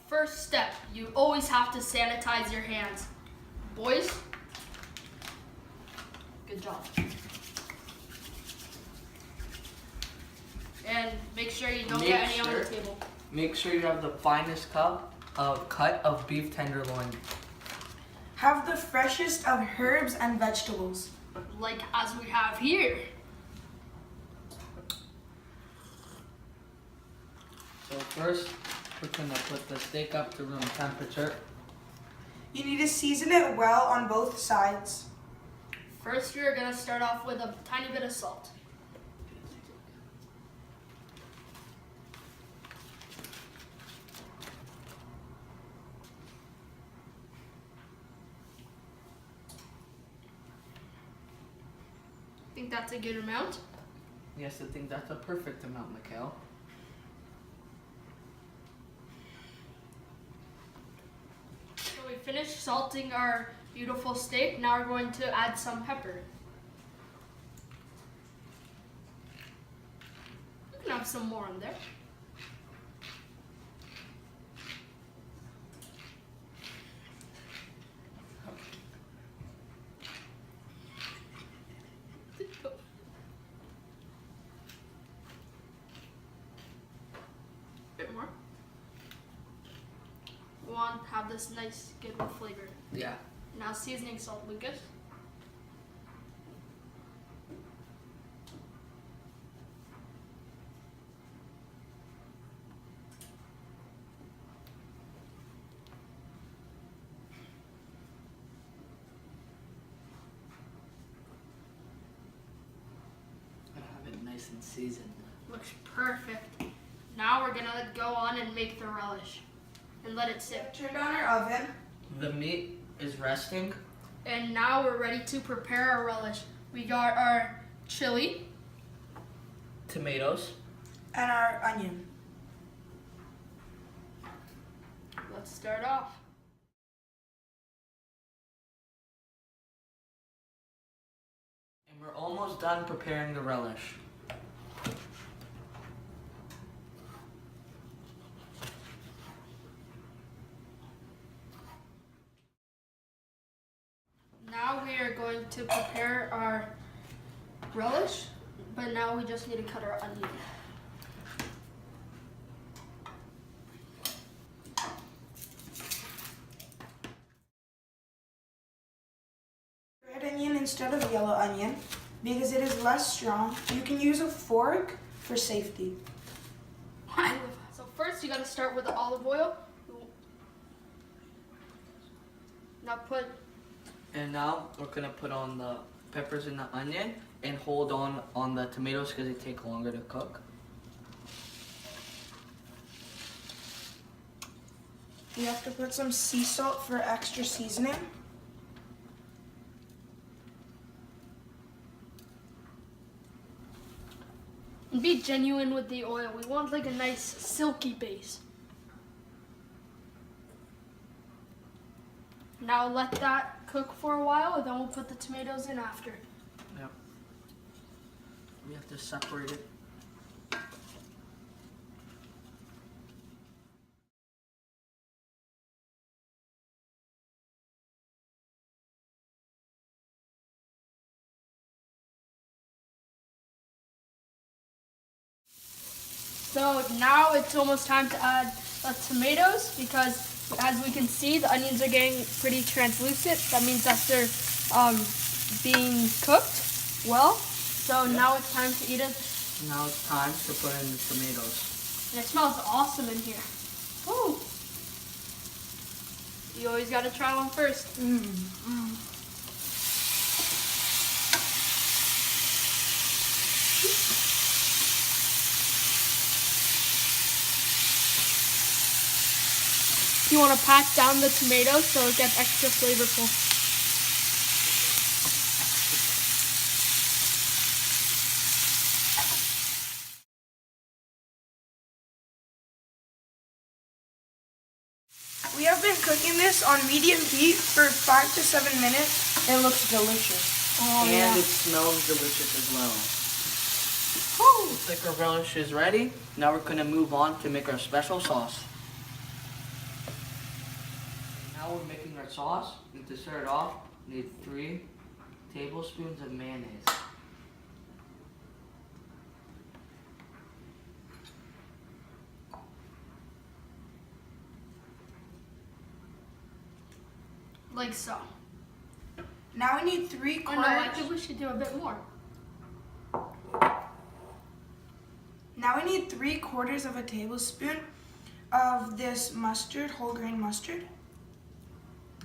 First step, you always have to sanitize your hands. Boys, good job. And make sure you don't get any on the table. Make sure you have the finest cut of beef tenderloin. Have the freshest of herbs and vegetables. Like as we have here. So first, we're gonna put the steak up to room temperature. You need to season it well on both sides. First, we're gonna start off with a tiny bit of salt. Think that's a good amount? Yes, I think that's a perfect amount, Mikhail. So we finished salting our beautiful steak. Now we're going to add some pepper. You can have some more in there. Bit more. We want to have this nice, good flavor. Yeah. Now seasoning salt, Lucas. Have it nice and seasoned. Looks perfect. Now we're gonna go on and make the relish and let it sit. Turn on our oven. The meat is resting. And now we're ready to prepare our relish. We got our chili, Tomatoes. And our onion. let's start off. And we're almost done preparing the relish. Now we are going to prepare our relish, but now we just need to cut our onion. Red onion instead of yellow onion because it is less strong. You can use a fork for safety. So first you gotta start with the olive oil. Now put And now we're gonna put on the peppers and the onion and hold on the tomatoes because they take longer to cook. You have to put some sea salt for extra seasoning. and be genuine with the oil. We want like a nice silky base. Now let that cook for a while, and then we'll put the tomatoes in after. Yep. We have to separate it. So now it's almost time to add the tomatoes because as we can see, the onions are getting pretty translucent. That means that they're being cooked well. So now it's time to eat it. Now it's time to put in the tomatoes. And it smells awesome in here. Woo! You always gotta try one first. You want to pat down the tomatoes so it gets extra flavorful. We have been cooking this on medium heat for 5 to 7 minutes. It looks delicious. Oh, And it smells delicious as well. Woo! Looks like our relish is ready. Now we're gonna move on to make our special sauce. Now we're making our sauce. And to start off, we need 3 tablespoons of mayonnaise. Like so. Now we need 3 Oh quarters. no, I think we should do a bit more. Now we need 3/4 of a tablespoon of this mustard, whole grain mustard.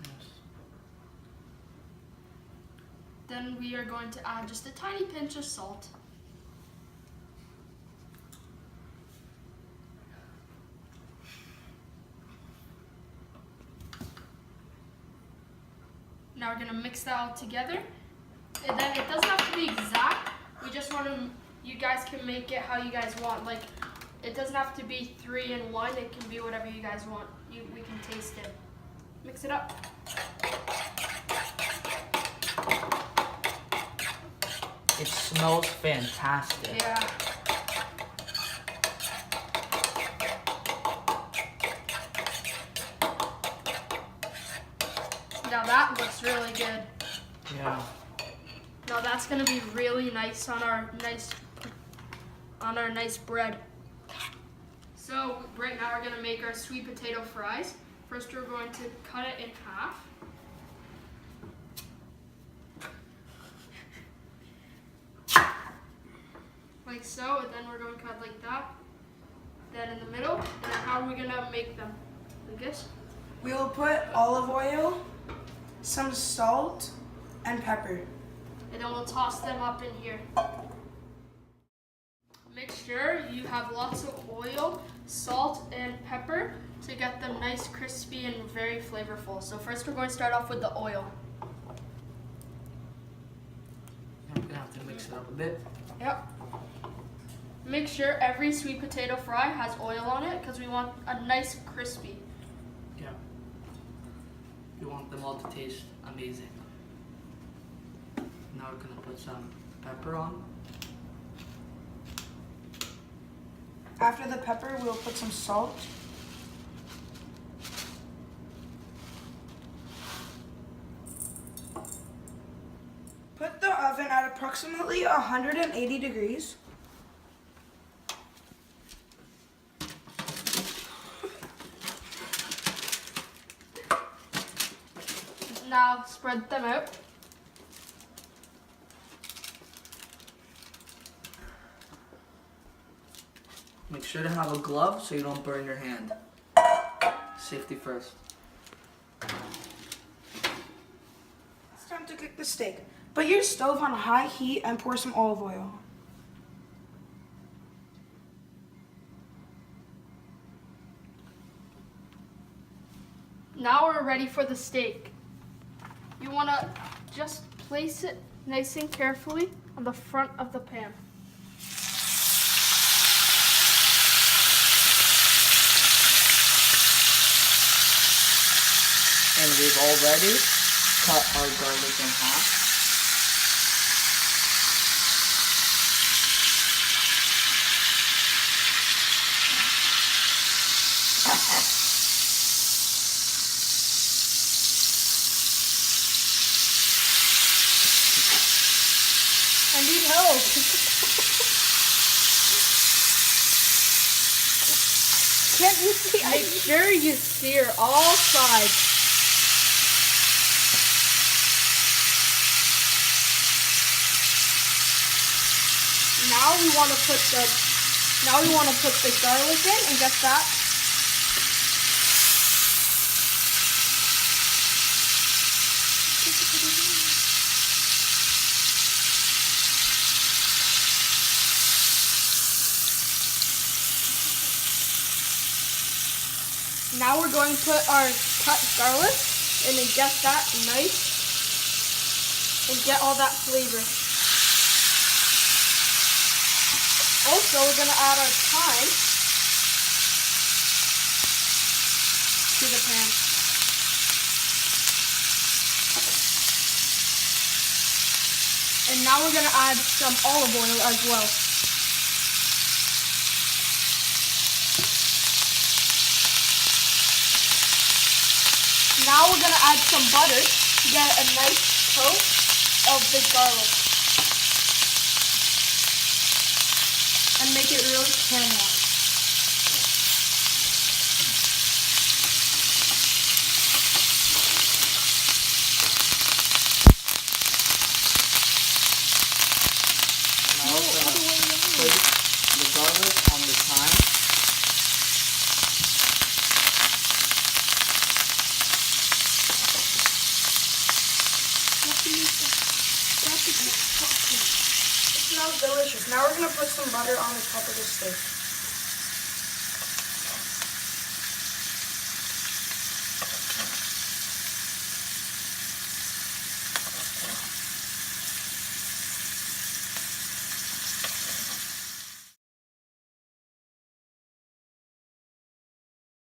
Yes. Then we are going to add just a tiny pinch of salt. Now we're gonna mix that all together. And then it doesn't have to be exact. We just want to, you guys can make it how you guys want. Like, it doesn't have to be 3 in 1. It can be whatever you guys want. We can taste it. Mix it up. It smells fantastic. Yeah. Now that looks really good. Yeah. Now that's gonna be really nice on our nice bread. So right now we're gonna make our sweet potato fries. First we're going to cut it in half. Like so, and then we're going to cut like that. Then in the middle, and then how are we gonna make them? Like this? We will put olive oil, some salt, and pepper. And then we'll toss them up in here. Make sure you have lots of oil, salt, and pepper to get them nice, crispy, and very flavorful. So first we're going to start off with the oil. I'm gonna have to mix it up a bit. Yep. Make sure every sweet potato fry has oil on it because we want a nice crispy. Yeah. You want them all to taste amazing. Now we're gonna put some pepper on. After the pepper, we'll put some salt. Put the oven at approximately 180 degrees. Now spread them out. Make sure to have a glove so you don't burn your hand. Safety first. It's time to cook the steak. Put your stove on high heat and pour some olive oil. Now we're ready for the steak. You want to just place it nice and carefully on the front of the pan. And we've already cut our garlic in half. I need help. Can't you see? Make sure you sear all sides. Now we want to put the garlic in and get that. Now we're going to put our cut garlic and then get that nice and get all that flavor. Also, we're going to add our thyme to the pan. And now we're going to add some olive oil as well. now we're gonna add some butter to get a nice coat of the garlic. And make it really caramelized. Now we're gonna place the garlic on the thyme. It smells delicious. Now we're gonna put some butter on the top of the steak.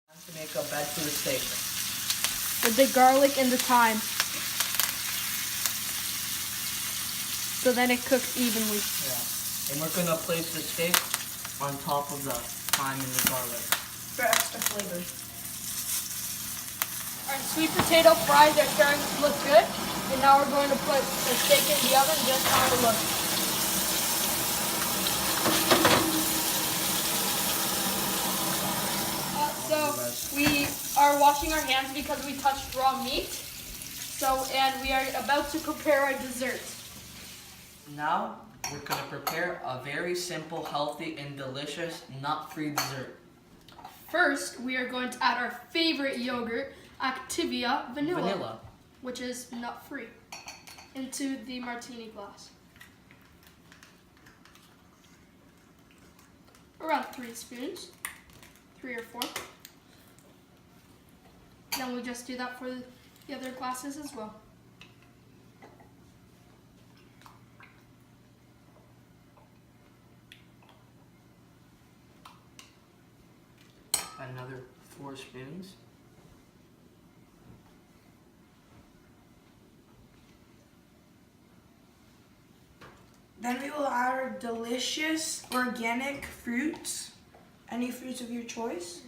Time to make a bed for the steak. With the garlic and the thyme. So then it cooks evenly. Yeah. And we're gonna place the steak on top of the thyme and the garlic. For extra flavor. Our sweet potato fries are starting to look good. And now we're going to put the steak in the oven just how it looks. So we are washing our hands because we touched raw meat. And we are about to prepare our dessert. Now we're gonna prepare a very simple, healthy, and delicious nut-free dessert. First, we are going to add our favorite yogurt, Activia Vanilla, which is nut-free, into the martini glass. Around 3 spoons, 3 or 4. Then we just do that for the other glasses as well. Another 4 spoons. Then we will add our delicious organic fruits. Any fruits of your choice.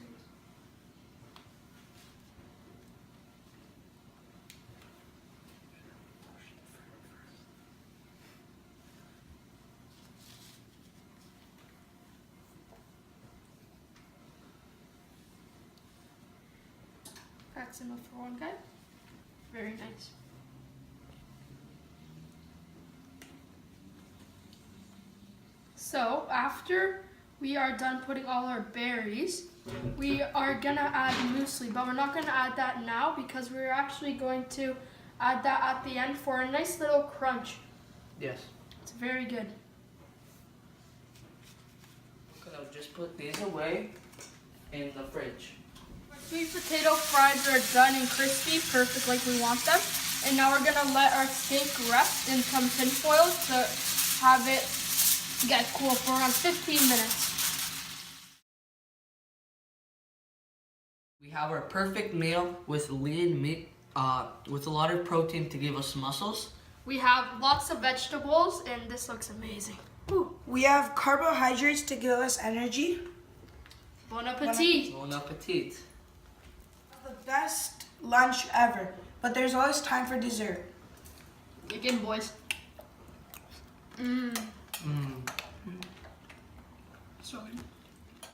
That's enough for one guy. Very nice. So after we are done putting all our berries, we are gonna add muesli, but we're not gonna add that now because we're actually going to add that at the end for a nice little crunch. Yes. It's very good. We're gonna just put these away in the fridge. Our sweet potato fries are done and crispy, perfect like we want them. And now we're gonna let our steak rest in some tin foil to have it get cool for around 15 minutes. We have our perfect meal with lean meat, with a lot of protein to give us muscles. We have lots of vegetables and this looks amazing. Ooh. We have carbohydrates to give us energy. Bon appetit. Bon appetit. The best lunch ever, but there's always time for dessert. Again, boys. Mmm. So good.